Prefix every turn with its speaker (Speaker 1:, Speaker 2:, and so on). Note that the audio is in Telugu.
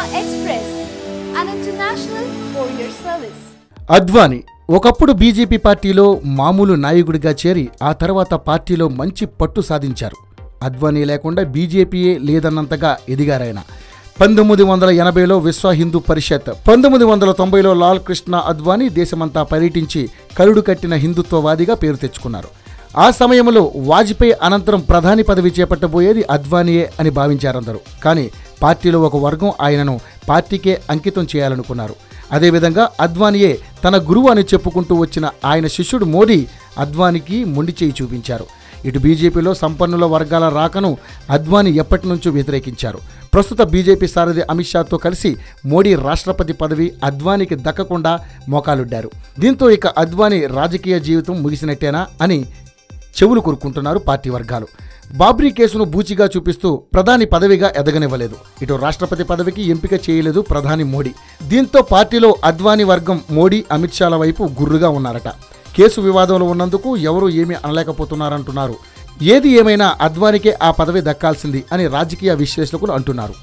Speaker 1: Express, an international courier service.
Speaker 2: Advani ఒకప్పుడు బీజేపీ పార్టీలో మామూలు నాయకుడిగా చేరి ఆ తర్వాత పార్టీలో మంచి పట్టు సాధించారు. అద్వానీ లేకుండా బీజేపీయే లేదన్నంతగా ఎదిగారాయన. 1980లో విశ్వ హిందూ పరిషత్, 1990లో లాల్ కృష్ణ అద్వానీ దేశమంతా పర్యటించి కరుడు కట్టిన హిందుత్వవాదిగా పేరు తెచ్చుకున్నారు. ఆ సమయంలో వాజ్పేయి అనంతరం ప్రధాని పదవి చేపట్టబోయేది అద్వానీయే అని భావించారందరూ. కానీ పార్టీలో ఒక వర్గం ఆయనను పార్టీకే అంకితం చేయాలనుకున్నారు. అదేవిధంగా అద్వానీయే తన గురువు అని చెప్పుకుంటూ వచ్చిన ఆయన శిష్యుడు మోడీ అద్వానీకి మొండి చేయి చూపించారు. ఇటు బీజేపీలో సంపన్నుల వర్గాల రాకను అద్వానీ ఎప్పటి నుంచో వ్యతిరేకించారు. ప్రస్తుత బీజేపీ సారథి అమిత్ షాతో కలిసి మోడీ రాష్ట్రపతి పదవి అద్వానీకి దక్కకుండా మోకాలుడ్డారు. దీంతో ఇక అద్వానీ రాజకీయ జీవితం ముగిసినట్టేనా అని చెవులు కొరుక్కుంటున్నారు పార్టీ వర్గాలు. బాబ్రీ కేసును బూచిగా చూపిస్తూ ప్రధాని పదవిగా ఎదగనివ్వలేదు. ఇటు రాష్ట్రపతి పదవికి ఎంపిక చేయలేదు ప్రధాని మోడీ. దీంతో పార్టీలో అద్వానీ వర్గం మోడీ, అమిత్ షాల వైపు గుర్రుగా ఉన్నారట. కేసు వివాదంలో ఉన్నందుకు ఎవరూ ఏమీ అనలేకపోతున్నారంటున్నారు. ఏది ఏమైనా అద్వానీకే ఆ పదవి దక్కాల్సింది అని రాజకీయ విశ్లేషకులు అంటున్నారు.